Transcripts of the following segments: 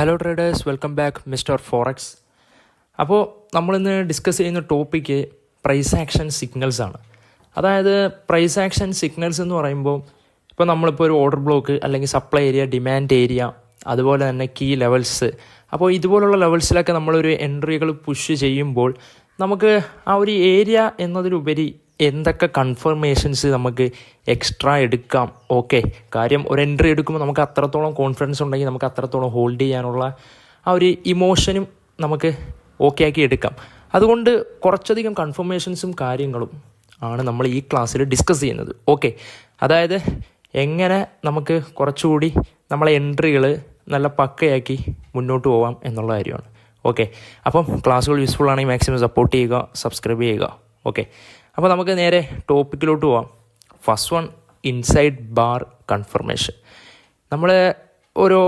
Hello traders, welcome back mister forex. അപ്പോൾ നമ്മളിന്ന് discuss ചെയ്യുന്ന ടോപ്പിക്ക് പ്രൈസ് ആക്ഷൻ സിഗ്നൽസ് ആണ്. അതായത് പ്രൈസ് ആക്ഷൻ സിഗ്നൽസ് എന്ന് പറയുമ്പോൾ ഇപ്പോൾ നമ്മളിപ്പോൾ ഒരു ഓർഡർ ബ്ലോക്ക് അല്ലെങ്കിൽ സപ്ലൈ ഏരിയ, ഡിമാൻഡ് ഏരിയ, അതുപോലെ തന്നെ കീ ലെവൽസ്. അപ്പോൾ ഇതുപോലുള്ള ലെവൽസിലൊക്കെ നമ്മളൊരു എൻട്രികൾ പുഷ് ചെയ്യുമ്പോൾ നമുക്ക് ആ ഒരു ഏരിയ എന്നതിലുപരി എന്തൊക്കെ കൺഫർമേഷൻസ് നമുക്ക് എക്സ്ട്രാ എടുക്കാം. ഓക്കെ, കാര്യം ഒരു എൻട്രി എടുക്കുമ്പോൾ നമുക്ക് അത്രത്തോളം കോൺഫിഡൻസ് ഉണ്ടെങ്കിൽ നമുക്ക് അത്രത്തോളം ഹോൾഡ് ചെയ്യാനുള്ള ആ ഒരു ഇമോഷനും നമുക്ക് ഓക്കെ ആക്കി എടുക്കാം. അതുകൊണ്ട് കുറച്ചധികം കൺഫർമേഷൻസും കാര്യങ്ങളും ആണ് നമ്മൾ ഈ ക്ലാസ്സിൽ ഡിസ്കസ് ചെയ്യുന്നത്. ഓക്കെ, അതായത് എങ്ങനെ നമുക്ക് കുറച്ചുകൂടി നമ്മളെ എൻട്രികൾ നല്ല പക്കയാക്കി മുന്നോട്ട് പോകാം എന്നുള്ള കാര്യമാണ്. ഓക്കെ, അപ്പം ക്ലാസ്സുകൾ യൂസ്ഫുൾ ആണെങ്കിൽ മാക്സിമം സപ്പോർട്ട് ചെയ്യുക, സബ്സ്ക്രൈബ് ചെയ്യുക. ഓക്കെ, അപ്പോൾ നമുക്ക് നേരെ ടോപ്പിക്കിലോട്ട് പോവാം. First one, inside bar confirmation. നമ്മൾ ഓരോ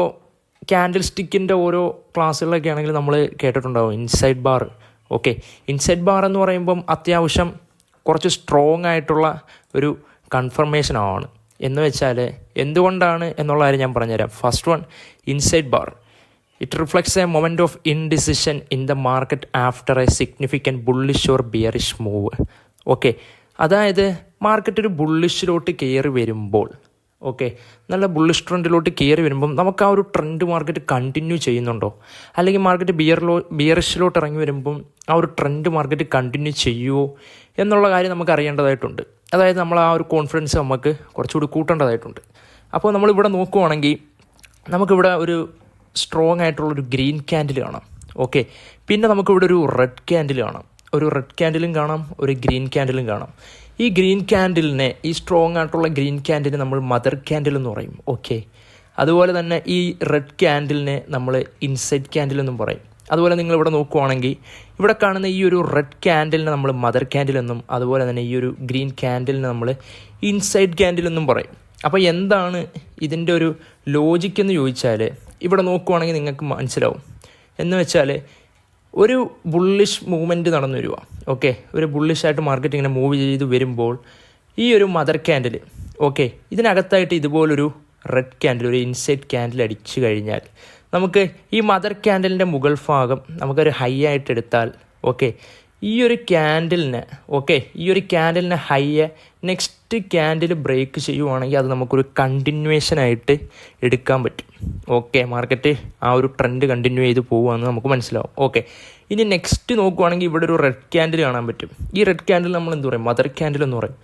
ക്യാൻഡിൽ സ്റ്റിക്കിൻ്റെ ഓരോ ക്ലാസ്സുകളിലൊക്കെ ആണെങ്കിൽ നമ്മൾ കേട്ടിട്ടുണ്ടാവും inside bar. Okay, inside bar എന്ന് പറയുമ്പം അത്യാവശ്യം കുറച്ച് സ്ട്രോങ് ആയിട്ടുള്ള ഒരു കൺഫർമേഷനാണ്. എന്ന് വെച്ചാൽ എന്തുകൊണ്ടാണ് എന്നുള്ള കാര്യം ഞാൻ പറഞ്ഞുതരാം. First one, inside bar. It reflects A moment of indecision in the market after A significant bullish or bearish move. Okay, അതായത് മാർക്കറ്റ് ഒരു ബുള്ളിഷിലോട്ട് കയറി വരുമ്പോൾ, ഓക്കെ, നല്ല ബുള്ളിഷ് ട്രെൻഡിലോട്ട് കയറി വരുമ്പം നമുക്ക് ആ ഒരു ട്രെൻഡ് മാർക്കറ്റ് കണ്ടിന്യൂ ചെയ്യുന്നുണ്ടോ, അല്ലെങ്കിൽ മാർക്കറ്റ് ബിയറിഷിലോട്ട് ഇറങ്ങി വരുമ്പം ആ ഒരു ട്രെൻഡ് മാർക്കറ്റ് കണ്ടിന്യൂ ചെയ്യുമോ എന്നുള്ള കാര്യം നമുക്ക് അറിയേണ്ടതായിട്ടുണ്ട്. അതായത് നമ്മൾ ആ ഒരു കോൺഫിഡൻസ് നമുക്ക് കുറച്ചുകൂടി കൂട്ടേണ്ടതായിട്ടുണ്ട്. അപ്പോൾ നമ്മളിവിടെ നോക്കുവാണെങ്കിൽ നമുക്കിവിടെ ഒരു സ്ട്രോങ് ആയിട്ടുള്ളൊരു ഗ്രീൻ ക്യാൻഡിൽ കാണാം. ഓക്കെ, പിന്നെ നമുക്കിവിടെ ഒരു റെഡ് ക്യാൻഡിൽ കാണാം. ഒരു റെഡ് ക്യാൻഡിലും കാണാം, ഒരു ഗ്രീൻ ക്യാൻഡിലും കാണാം. ഈ ഗ്രീൻ ക്യാൻഡിലിനെ, ഈ സ്ട്രോങ് ആയിട്ടുള്ള ഗ്രീൻ ക്യാൻഡിലിനെ നമ്മൾ മദർ ക്യാൻഡിൽ എന്ന് പറയും. ഓക്കെ, അതുപോലെ തന്നെ ഈ റെഡ് ക്യാൻഡിലിനെ നമ്മൾ ഇൻസൈഡ് ക്യാൻഡിൽ എന്നും പറയും. അതുപോലെ നിങ്ങളിവിടെ നോക്കുവാണെങ്കിൽ ഇവിടെ കാണുന്ന ഈ ഒരു റെഡ് ക്യാൻഡിലിനെ നമ്മൾ മദർ ക്യാൻഡിൽ എന്നും, അതുപോലെ തന്നെ ഈ ഒരു ഗ്രീൻ ക്യാൻഡിലിനെ നമ്മൾ ഇൻസൈഡ് ക്യാൻഡിൽ എന്നും പറയും. അപ്പോൾ എന്താണ് ഇതിൻ്റെ ഒരു ലോജിക്ക് എന്ന് ചോദിച്ചാൽ ഇവിടെ നോക്കുവാണെങ്കിൽ നിങ്ങൾക്ക് മനസ്സിലാവും. എന്ന് വെച്ചാൽ ഒരു ബുള്ളിഷ് മൂവ്മെൻറ്റ് നടന്നു വരിക. ഓക്കെ, ഒരു ബുള്ളിഷായിട്ട് മാർക്കറ്റ് ഇങ്ങനെ മൂവ് ചെയ്ത് വരുമ്പോൾ ഈ ഒരു മദർ ക്യാൻഡിൽ, ഓക്കെ, ഇതിനകത്തായിട്ട് ഇതുപോലൊരു റെഡ് ക്യാൻഡിൽ, ഒരു ഇൻസൈഡ് ക്യാൻഡിൽ അടിച്ചു കഴിഞ്ഞാൽ നമുക്ക് ഈ മദർ ക്യാൻഡിലിൻ്റെ മുകൾ ഭാഗം നമുക്കൊരു ഹൈ ആയിട്ട് എടുത്താൽ, ഓക്കെ, ഈ ഒരു ക്യാൻഡിലിനെ, ഓക്കെ, ഈ ഒരു ക്യാൻഡിലിനെ ഹൈയെ നെക്സ്റ്റ് ക്യാൻഡിൽ ബ്രേക്ക് ചെയ്യുവാണെങ്കിൽ അത് നമുക്കൊരു കണ്ടിന്യൂവേഷനായിട്ട് എടുക്കാൻ പറ്റും. ഓക്കെ, മാർക്കറ്റ് ആ ഒരു ട്രെൻഡ് കണ്ടിന്യൂ ചെയ്ത് പോകുകയെന്ന് നമുക്ക് മനസ്സിലാവും. ഓക്കെ, ഇനി നെക്സ്റ്റ് നോക്കുവാണെങ്കിൽ ഇവിടെ ഒരു റെഡ് ക്യാൻഡിൽ കാണാൻ പറ്റും. ഈ റെഡ് ക്യാൻഡിൽ നമ്മൾ എന്ത് പറയും? മദർ ക്യാൻഡിൽ എന്ന് പറയും.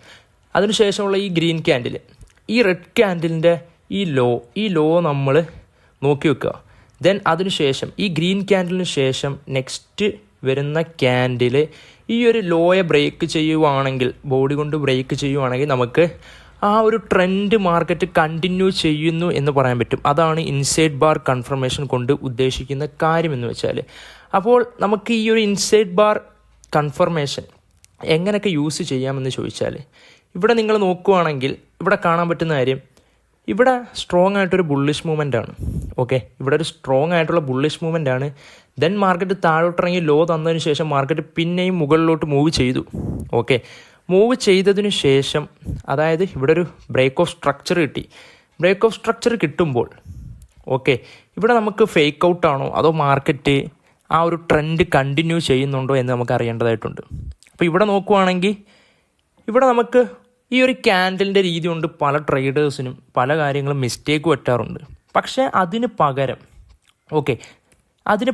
അതിനുശേഷമുള്ള ഈ ഗ്രീൻ ക്യാൻഡിൽ, ഈ റെഡ് ക്യാൻഡിലിൻ്റെ ഈ ലോ നമ്മൾ നോക്കി വെക്കുക. ദെൻ അതിനുശേഷം ഈ ഗ്രീൻ ക്യാൻഡിലിന് ശേഷം നെക്സ്റ്റ് വരുന്ന ക്യാൻഡിൽ ഈ ഒരു ലോയെ ബ്രേക്ക് ചെയ്യുവാണെങ്കിൽ, ബോഡി കൊണ്ട് ബ്രേക്ക് ചെയ്യുവാണെങ്കിൽ നമുക്ക് ആ ഒരു ട്രെൻഡ് മാർക്കറ്റ് കണ്ടിന്യൂ ചെയ്യുന്നു എന്ന് പറയാൻ പറ്റും. അതാണ് ഇൻസൈഡ് ബാർ കൺഫർമേഷൻ കൊണ്ട് ഉദ്ദേശിക്കുന്ന കാര്യം എന്ന് വെച്ചാൽ. അപ്പോൾ നമുക്ക് ഈ ഒരു ഇൻസൈഡ് ബാർ കൺഫർമേഷൻ എങ്ങനെയൊക്കെ യൂസ് ചെയ്യാമെന്ന് ചോദിച്ചാൽ, ഇവിടെ നിങ്ങൾ നോക്കുവാണെങ്കിൽ ഇവിടെ കാണാൻ പറ്റുന്ന കാര്യം, ഇവിടെ സ്ട്രോങ് ആയിട്ടൊരു ബുള്ളിഷ് മൂവ്മെൻ്റ് ആണ്. ഓക്കെ, ഇവിടെ ഒരു സ്ട്രോങ് ആയിട്ടുള്ള ബുള്ളിഷ് മൂവ്മെൻ്റ് ആണ്. ദെൻ മാർക്കറ്റ് താഴോട്ടിറങ്ങി ലോ തന്നതിന് ശേഷം മാർക്കറ്റ് പിന്നെയും മുകളിലോട്ട് മൂവ് ചെയ്തു. ഓക്കെ, മൂവ് ചെയ്തതിന് ശേഷം, അതായത് ഇവിടെ ഒരു ബ്രേക്ക് ഓഫ് സ്ട്രക്ചർ കിട്ടി. ബ്രേക്ക് ഓഫ് സ്ട്രക്ചർ കിട്ടുമ്പോൾ, ഓക്കെ, ഇവിടെ നമുക്ക് ഫേക്ക് ഔട്ടാണോ അതോ മാർക്കറ്റ് ആ ഒരു ട്രെൻഡ് കണ്ടിന്യൂ ചെയ്യുന്നുണ്ടോ എന്ന് നമുക്ക് അറിയേണ്ടതായിട്ടുണ്ട്. അപ്പോൾ ഇവിടെ നോക്കുവാണെങ്കിൽ ഇവിടെ നമുക്ക് ഈ ഒരു ക്യാൻഡലിൻ്റെ രീതി കൊണ്ട് പല ട്രേഡേഴ്സിനും പല കാര്യങ്ങളും മിസ്റ്റേക്ക് പറ്റാറുണ്ട്. പക്ഷേ അതിന്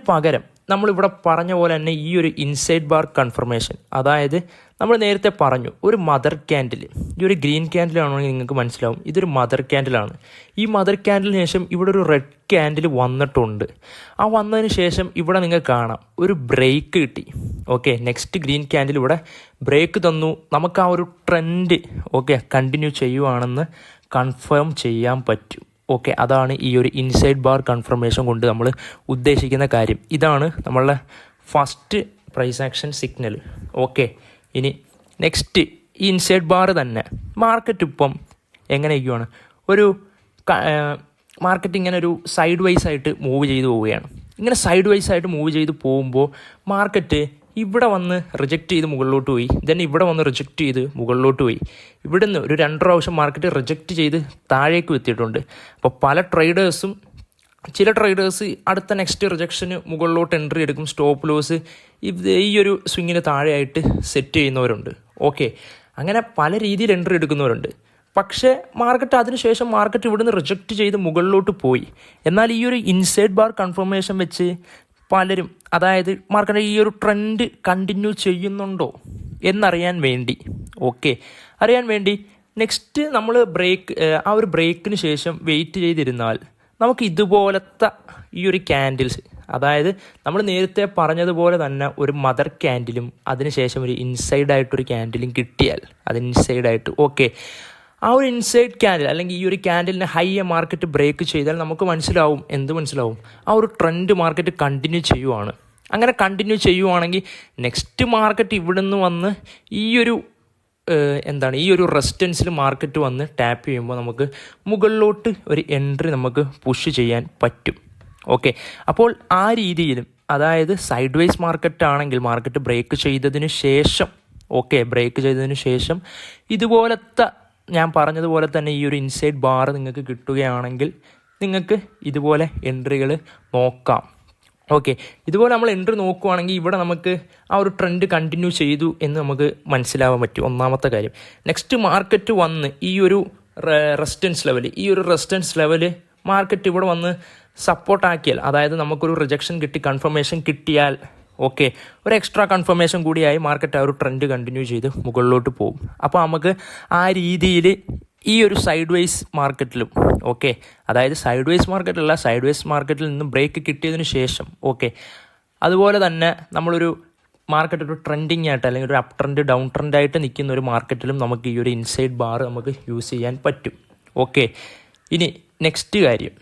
പകരം നമ്മളിവിടെ പറഞ്ഞ പോലെ തന്നെ ഈ ഒരു ഇൻസൈഡ് ബാർ കൺഫർമേഷൻ, അതായത് നമ്മൾ നേരത്തെ പറഞ്ഞു ഒരു മദർ ക്യാൻഡിൽ, ഈ ഒരു ഗ്രീൻ ക്യാൻഡിലാണെങ്കിൽ നിങ്ങൾക്ക് മനസ്സിലാവും ഇതൊരു മദർ ക്യാൻഡിലാണ്. ഈ മദർ ക്യാൻഡിലിന് ശേഷം ഇവിടെ ഒരു റെഡ് ക്യാൻഡിൽ വന്നിട്ടുണ്ട്. ആ വന്നതിന് ശേഷം ഇവിടെ നിങ്ങൾക്ക് കാണാം ഒരു ബ്രേക്ക് കിട്ടി. ഓക്കെ, നെക്സ്റ്റ് ഗ്രീൻ ക്യാൻഡിൽ ഇവിടെ ബ്രേക്ക് തന്നു. നമുക്ക് ആ ഒരു ട്രെൻഡ്, ഓക്കെ, കണ്ടിന്യൂ ചെയ്യുവാണെന്ന് കൺഫേം ചെയ്യാൻ പറ്റും. ഓക്കെ, അതാണ് ഈ ഒരു ഇൻസൈഡ് ബാർ കൺഫർമേഷൻ കൊണ്ട് നമ്മൾ ഉദ്ദേശിക്കുന്ന കാര്യം. ഇതാണ് നമ്മളുടെ first prize action signal. Okay, ഇനി നെക്സ്റ്റ് ഈ ഇൻസൈഡ് ബാർ തന്നെ മാർക്കറ്റ് ഇപ്പം എങ്ങനെയൊക്കെയാണ് മാർക്കറ്റ് ഇങ്ങനെ ഒരു സൈഡ് വൈസ് ആയിട്ട് മൂവ് ചെയ്ത് പോവുകയാണ്. ഇങ്ങനെ സൈഡ് വൈസ് ആയിട്ട് മൂവ് ചെയ്ത് പോകുമ്പോൾ മാർക്കറ്റ് ഇവിടെ വന്ന് റിജക്റ്റ് ചെയ്ത് മുകളിലോട്ട് പോയി, ദെൻ ഇവിടെ വന്ന് റിജക്റ്റ് ചെയ്ത് മുകളിലോട്ട് പോയി. ഇവിടുന്ന് ഒരു 2 പ്രാവശ്യം മാർക്കറ്റ് റിജക്റ്റ് ചെയ്ത് താഴേക്ക് എത്തിയിട്ടുണ്ട്. അപ്പോൾ പല ട്രേഡേഴ്സും ചില ട്രേഡേഴ്സ് അടുത്ത നെക്സ്റ്റ് റിജക്ഷന് മുകളിലോട്ട് എൻട്രി എടുക്കും, സ്റ്റോപ്പ് ലോസ് ഈ ഒരു സ്വിങ്ങിന് താഴെയായിട്ട് സെറ്റ് ചെയ്യുന്നവരുണ്ട്. ഓക്കെ, അങ്ങനെ പല രീതിയിൽ എൻട്രി എടുക്കുന്നവരുണ്ട്. പക്ഷേ അതിനുശേഷം മാർക്കറ്റ് ഇവിടുന്ന് റിജക്റ്റ് ചെയ്ത് മുകളിലോട്ട് പോയി. എന്നാൽ ഈ ഒരു ഇൻസൈഡ് ബാർ കൺഫർമേഷൻ വെച്ച് പലരും, അതായത് മാർക്കറ്റ് ഈ ഒരു ട്രെൻഡ് കണ്ടിന്യൂ ചെയ്യുന്നുണ്ടോ എന്നറിയാൻ വേണ്ടി, അറിയാൻ വേണ്ടി നെക്സ്റ്റ് നമ്മൾ ആ ഒരു ബ്രേക്കിന് ശേഷം വെയിറ്റ് ചെയ്തിരുന്നാൽ നമുക്ക് ഇതുപോലത്തെ ഈ ഒരു ക്യാൻഡിൽസ്, അതായത് നമ്മൾ നേരത്തെ പറഞ്ഞതുപോലെ തന്നെ ഒരു മദർ ക്യാൻഡിലും അതിനുശേഷം ഒരു ഇൻസൈഡായിട്ടൊരു ക്യാൻഡിലും കിട്ടിയാൽ ഇൻസൈഡായിട്ട് ആ ഒരു ഇൻസൈഡ് ക്യാൻഡിൽ അല്ലെങ്കിൽ ഈ ഒരു ക്യാൻഡിലിനെ ഹൈ മാർക്കറ്റ് ബ്രേക്ക് ചെയ്താൽ നമുക്ക് മനസ്സിലാവും. ആ ഒരു ട്രെൻഡ് മാർക്കറ്റ് കണ്ടിന്യൂ ചെയ്യുവാണ്. അങ്ങനെ കണ്ടിന്യൂ ചെയ്യുവാണെങ്കിൽ നെക്സ്റ്റ് മാർക്കറ്റ് ഇവിടുന്ന് വന്ന് ഈ ഒരു റെസിസ്റ്റൻസിൽ മാർക്കറ്റ് വന്ന് ടാപ്പ് ചെയ്യുമ്പോൾ നമുക്ക് മുകളിലോട്ട് ഒരു എൻട്രി നമുക്ക് പുഷ് ചെയ്യാൻ പറ്റും. അപ്പോൾ ആ രീതിയിലും, അതായത് സൈഡ് വൈസ് മാർക്കറ്റ് ആണെങ്കിൽ മാർക്കറ്റ് ബ്രേക്ക് ചെയ്തതിന് ശേഷം ഇതുപോലത്തെ ഞാൻ പറഞ്ഞതുപോലെ തന്നെ ഈ ഒരു ഇൻസൈഡ് ബാർ നിങ്ങൾക്ക് കിട്ടുകയാണെങ്കിൽ നിങ്ങൾക്ക് ഇതുപോലെ എൻട്രികൾ നോക്കാം. ഇതുപോലെ നമ്മൾ എൻട്രി നോക്കുവാണെങ്കിൽ ഇവിടെ നമുക്ക് ആ ഒരു ട്രെൻഡ് കണ്ടിന്യൂ ചെയ്തു എന്ന് നമുക്ക് മനസ്സിലാവാൻ പറ്റും. ഒന്നാമത്തെ കാര്യം. നെക്സ്റ്റ് മാർക്കറ്റ് വന്ന് ഈ ഒരു റെസിസ്റ്റൻസ് ലെവല് മാർക്കറ്റ് ഇവിടെ വന്ന് സപ്പോർട്ടാക്കിയാൽ, അതായത് നമുക്കൊരു റിജക്ഷൻ കിട്ടി, കൺഫർമേഷൻ കിട്ടിയാൽ ഒരു എക്സ്ട്രാ കൺഫർമേഷൻ കൂടിയായി മാർക്കറ്റ് ആ ഒരു ട്രെൻഡ് കണ്ടിന്യൂ ചെയ്ത് മുകളിലോട്ട് പോകും. അപ്പോൾ നമുക്ക് ആ രീതിയിൽ ഈ ഒരു സൈഡ് വൈസ് മാർക്കറ്റിലും അതായത് സൈഡ് വൈസ് മാർക്കറ്റിൽ നിന്ന് ബ്രേക്ക് കിട്ടിയതിന് ശേഷം അതുപോലെ തന്നെ നമ്മളൊരു മാർക്കറ്റ് ഒരു ട്രെൻഡിങ് ആയിട്ട് അല്ലെങ്കിൽ ഒരു അപ് ട്രെൻഡ് ഡൗൺ ട്രെൻഡ് ആയിട്ട് നിൽക്കുന്ന ഒരു മാർക്കറ്റിലും നമുക്ക് ഈ ഒരു ഇൻസൈഡ് ബാർ നമുക്ക് യൂസ് ചെയ്യാൻ പറ്റും. ഇനി നെക്സ്റ്റ് കാര്യം,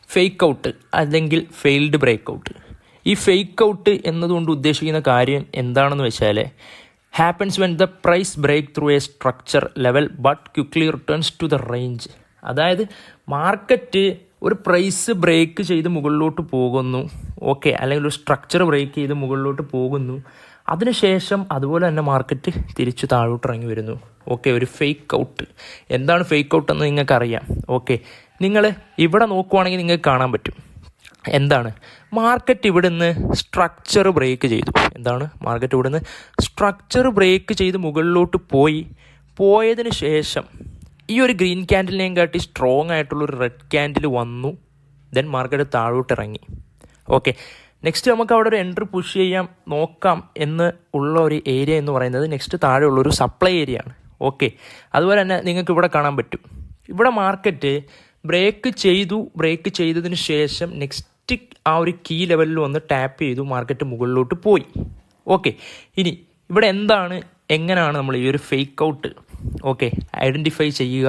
ഫേക്ക് ഔട്ട് അല്ലെങ്കിൽ ഫെയിൽഡ് ബ്രേക്ക് ഔട്ട്. ഈ ഫേക്ക് ഔട്ട് എന്നതുകൊണ്ട് ഉദ്ദേശിക്കുന്ന കാര്യം എന്താണെന്ന് വെച്ചാൽ, happens when the price break through a structure level but quickly returns to the range. അതായത് മാർക്കറ്റ് ഒരു പ്രൈസ് ബ്രേക്ക് ചെയ്ത് മുകളിലോട്ട് പോകുന്നു, അല്ലെങ്കിൽ ഒരു സ്ട്രക്ചർ ബ്രേക്ക് ചെയ്ത് മുകളിലോട്ട് പോകുന്നു, അതിനുശേഷം അതുപോലെ തന്നെ മാർക്കറ്റ് തിരിച്ചു താഴോട്ട് ഇറങ്ങി വരുന്നു. ഒരു ഫേക്ക് ഔട്ട്. എന്താണ് ഫേക്ക് ഔട്ട് എന്ന് നിങ്ങൾക്കറിയാം. നിങ്ങൾ ഇവിടെ നോക്കുവാണെങ്കിൽ നിങ്ങൾക്ക് കാണാൻ പറ്റും. എന്താണ് മാർക്കറ്റ് ഇവിടുന്ന് സ്ട്രക്ചർ ബ്രേക്ക് ചെയ്തു. സ്ട്രക്ചർ ബ്രേക്ക് ചെയ്ത് മുകളിലോട്ട് പോയതിന് ശേഷം ഈ ഒരു ഗ്രീൻ ക്യാൻഡിലിനെയും കാട്ടി സ്ട്രോങ് ആയിട്ടുള്ളൊരു റെഡ് ക്യാൻഡിൽ വന്നു. ദെൻ മാർക്കറ്റ് താഴോട്ട് ഇറങ്ങി. നെക്സ്റ്റ് നമുക്ക് അവിടെ ഒരു എൻട്രി പുഷ് ചെയ്യാൻ നോക്കാം എന്ന് ഉള്ള ഒരു ഏരിയ എന്ന് പറയുന്നത് നെക്സ്റ്റ് താഴെയുള്ളൊരു സപ്ലൈ ഏരിയ ആണ്. അതുപോലെ തന്നെ നിങ്ങൾക്ക് ഇവിടെ കാണാൻ പറ്റും. ഇവിടെ മാർക്കറ്റ് ബ്രേക്ക് ചെയ്തതിന് ശേഷം നെക്സ്റ്റ് ആ ഒരു കീ ലെവലിൽ വന്ന് ടാപ്പ് ചെയ്തു, മാർക്കറ്റ് മുകളിലോട്ട് പോയി. ഇനി ഇവിടെ എങ്ങനെയാണ് നമ്മൾ ഈ ഒരു ഫേക്ക് ഔട്ട് ഐഡൻറ്റിഫൈ ചെയ്യുക